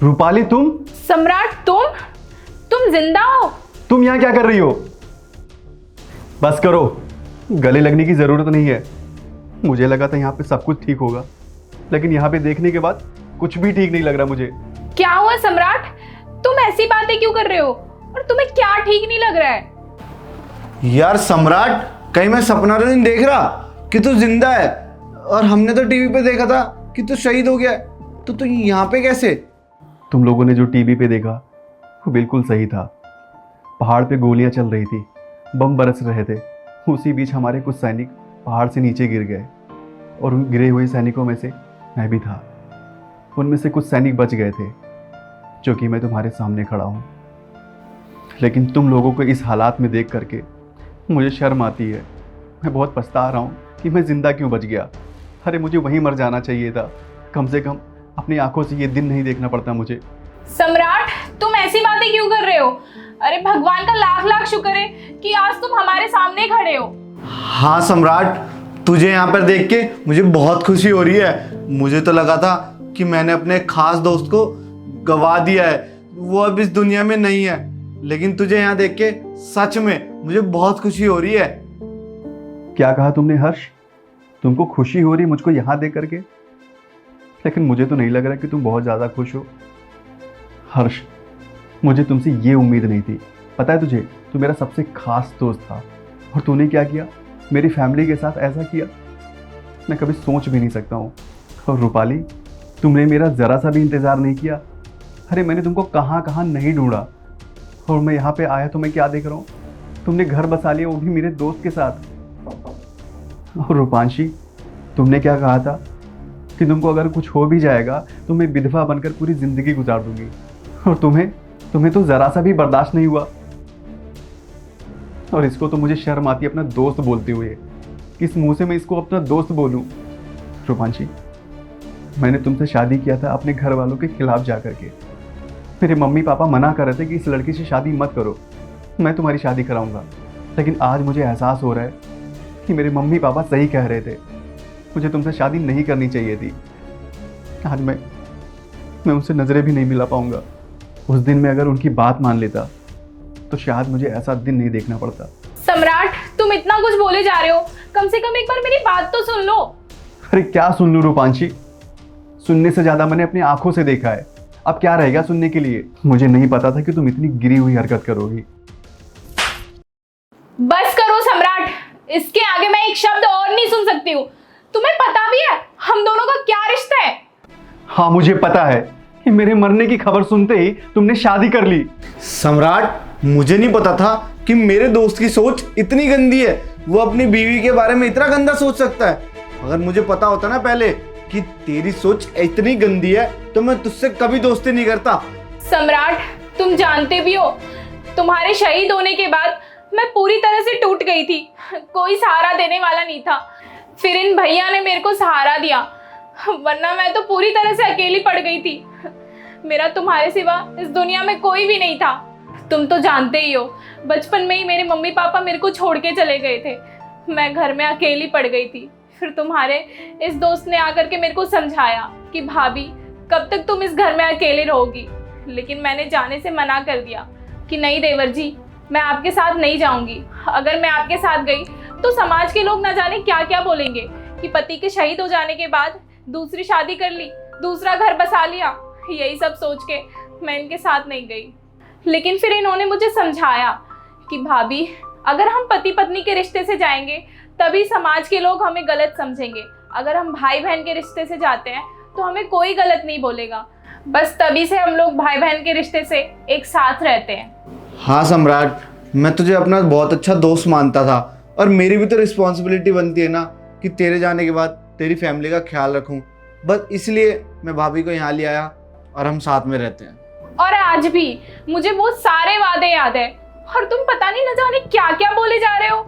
रूपाली तुम सम्राट, तुम जिंदा हो? तुम यहाँ क्या कर रही हो? बस करो, गले लगने की जरूरत नहीं है। मुझे लगा था यहाँ पे सब कुछ ठीक होगा, लेकिन यहाँ पे देखने के बाद कुछ भी ठीक नहीं लग रहा मुझे। क्या हुआ सम्राट? तुम ऐसी बातें क्यों कर रहे हो? और तुम्हें क्या ठीक नहीं लग रहा है? यार सम्राट, कहीं मैं सपना तो नहीं देख रहा कि तू जिंदा है? और हमने तो टीवी पे देखा था कि तू शहीद हो गया है, तो तू यहाँ पे कैसे? तुम लोगों ने जो टीवी पे देखा वो बिल्कुल सही था। पहाड़ पे गोलियां चल रही थी, बम बरस रहे थे। उसी बीच हमारे कुछ सैनिक पहाड़ से नीचे गिर गए और उन गिरे हुए सैनिकों में से मैं भी था। उनमें से कुछ सैनिक बच गए थे, जो कि मैं तुम्हारे सामने खड़ा हूँ। लेकिन तुम लोगों को इस हालात में देख करके मुझे शर्म आती है। मैं बहुत पछता रहा हूँ कि मैं जिंदा क्यों बच गया। अरे मुझे वहीं मर जाना चाहिए था। कम से कम अपनी आंखों से ये दिन नहीं देखना पड़ता मुझे। सम्राट, तुम ऐसी बातें क्यों कर रहे हो? अरे भगवान का लाख लाख शुक्र है कि आज तुम हमारे सामने खड़े हो। हाँ सम्राट, तुझे यहाँ पर देख के मुझे बहुत खुशी हो रही है। मुझे तो लगा था कि मैंने अपने खास दोस्त को गवा दिया है, वो अब इस दुनिया में नहीं है। लेकिन तुझे यहाँ देख के सच में मुझे बहुत खुशी हो रही है। क्या कहा तुमने हर्ष? तुमको खुशी हो रही मुझको यहाँ देख करके? लेकिन मुझे तो नहीं लग रहा कि तुम बहुत ज़्यादा खुश हो। हर्ष, मुझे तुमसे ये उम्मीद नहीं थी। पता है तुझे, तू मेरा सबसे खास दोस्त था और तूने क्या किया? मेरी फैमिली के साथ ऐसा किया, मैं कभी सोच भी नहीं सकता हूँ। और रूपाली, तुमने मेरा ज़रा सा भी इंतज़ार नहीं किया। अरे मैंने तुमको कहाँ कहाँ नहीं ढूंढा, और मैं यहाँ पे आया तो मैं क्या देख रहा हूँ? तुमने घर बसा लिया, वो भी मेरे दोस्त के साथ। और रूपांशी, तुमने क्या कहा था कि तुमको अगर कुछ हो भी जाएगा तो मैं विधवा बनकर पूरी जिंदगी गुजार दूंगी। और तुम्हें तो जरा सा भी बर्दाश्त नहीं हुआ। और इसको तो मुझे शर्म आती है अपना दोस्त बोलते हुए। किस मुंह से मैं इसको अपना दोस्त बोलूं? रूपांशी, मैंने तुमसे शादी किया था अपने घर वालों के खिलाफ जाकर के। मेरे मम्मी पापा मना कर रहे थे कि इस लड़की से शादी मत करो, मैं तुम्हारी शादी कराऊंगा। लेकिन आज मुझे एहसास हो रहा है कि मेरे मम्मी पापा सही कह रहे थे। मुझे तुमसे शादी नहीं करनी चाहिए थी। आज मैं उनसे नजरें भी नहीं मिला पाऊंगा। उस दिन में अगर उनकी बात मान लेता तो शायद मुझे ऐसा दिन नहीं देखना पड़ता। सम्राट, तुम इतना कुछ बोले जा रहे हो, कम से कम एक बार मेरी बात तो सुन लो। अरे क्या सुन लूं रूपांशी? सुनने से ज्यादा मैंने अपनी आंखों से देखा है। अब क्या रहेगा सुनने के लिए? मुझे नहीं पता था कि तुम इतनी गिरी हुई हरकत करोगी। बस करो सम्राट, इसके आगे मैं एक शब्द और नहीं सुन सकती हूँ। तुम्हें पता भी है हम दोनों का क्या रिश्ता है? हाँ मुझे पता है कि मेरे मरने की खबर सुनते ही तुमने शादी कर ली। सम्राट, मुझे नहीं पता था कि मेरे दोस्त की सोच इतनी गंदी है। वो अपनी बीवी के बारे में इतना गंदा सोच सकता है। अगर मुझे पता होता ना पहले कि तेरी सोच इतनी गंदी है तो मैं तुझसे कभी दोस्ती नहीं करता। सम्राट, तुम जानते भी हो, तुम्हारे शहीद होने के बाद मैं पूरी तरह से टूट गई थी। कोई सहारा देने वाला नहीं था। फिर इन भैया ने मेरे को सहारा दिया, वरना मैं तो पूरी तरह से अकेली पड़ गई थी। मेरा तुम्हारे सिवा इस दुनिया में कोई भी नहीं था। तुम तो जानते ही हो, बचपन में ही मेरे मम्मी पापा मेरे को छोड़ के चले गए थे। मैं घर में अकेली पड़ गई थी। फिर तुम्हारे इस दोस्त ने आकर के मेरे को समझाया कि भाभी, कब तक तुम इस घर में अकेले रहोगी। लेकिन मैंने जाने से मना कर दिया कि नहीं देवर जी, मैं आपके साथ नहीं जाऊंगी। अगर मैं आपके साथ गई तो समाज के लोग न जाने क्या क्या बोलेंगे कि पति के शहीद हो जाने के बाद दूसरी शादी कर ली, दूसरा घर बसा लिया। यही सब सोच के मैं इनके साथ नहीं गई। लेकिन फिर इन्होंने मुझे समझाया कि भाभी, अगर हम पति पत्नी के रिश्ते से जाएंगे तभी समाज के लोग हमें गलत समझेंगे। अगर हम भाई बहन के रिश्ते से जाते हैं तो हमें कोई गलत नहीं बोलेगा। बस तभी से हम लोग भाई बहन के रिश्ते से एक साथ रहते हैं। हाँ सम्राट, मैं तुझे अपना बहुत अच्छा दोस्त मानता था, और मेरी भी तो रिस्पॉन्सिबिलिटी बनती है ना कि तेरे जाने के बाद तेरी फैमिली का ख्याल रखूं। बस इसलिए मैं भाभी को यहाँ ले आया और हम साथ में रहते हैं। और आज भी मुझे वो सारे वादे याद है, और तुम पता नहीं न जाने क्या क्या बोले जा रहे हो।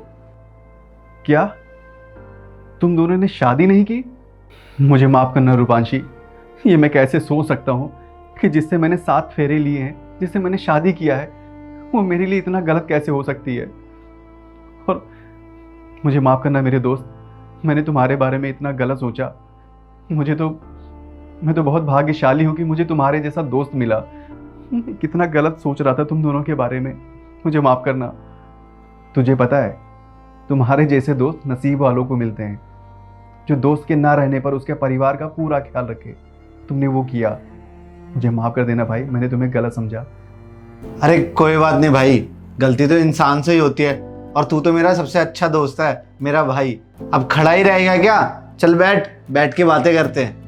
क्या तुम दोनों ने शादी नहीं की? मुझे माफ करना रूपांशी, ये मैं कैसे सोच सकता हूँ कि जिससे मैंने 7 फेरे लिए हैं, जिससे मैंने शादी किया है, वो मेरे लिए इतना गलत कैसे हो सकती है। और मुझे माफ करना मेरे दोस्त, मैंने तुम्हारे बारे में इतना गलत सोचा। मुझे तो मैं तो बहुत भाग्यशाली हूँ कि मुझे तुम्हारे जैसा दोस्त मिला। कितना गलत सोच रहा था तुम दोनों के बारे में, मुझे माफ़ करना। तुझे पता है, तुम्हारे जैसे दोस्त नसीब वालों को मिलते हैं, जो दोस्त के ना रहने पर उसके परिवार का पूरा ख्याल रखे। तुमने वो किया, मुझे माफ़ कर देना भाई, मैंने तुम्हें गलत समझा। अरे कोई बात नहीं भाई, गलती तो इंसान से ही होती है, और तू तो मेरा सबसे अच्छा दोस्त है, मेरा भाई। अब खड़ा ही रहेगा क्या? चल बैठ, बैठ के बातें करते हैं।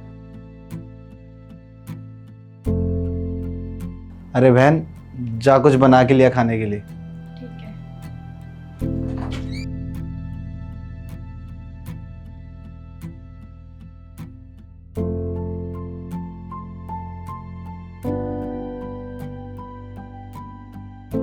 अरे बहन, जा कुछ बना के लिया खाने के लिए।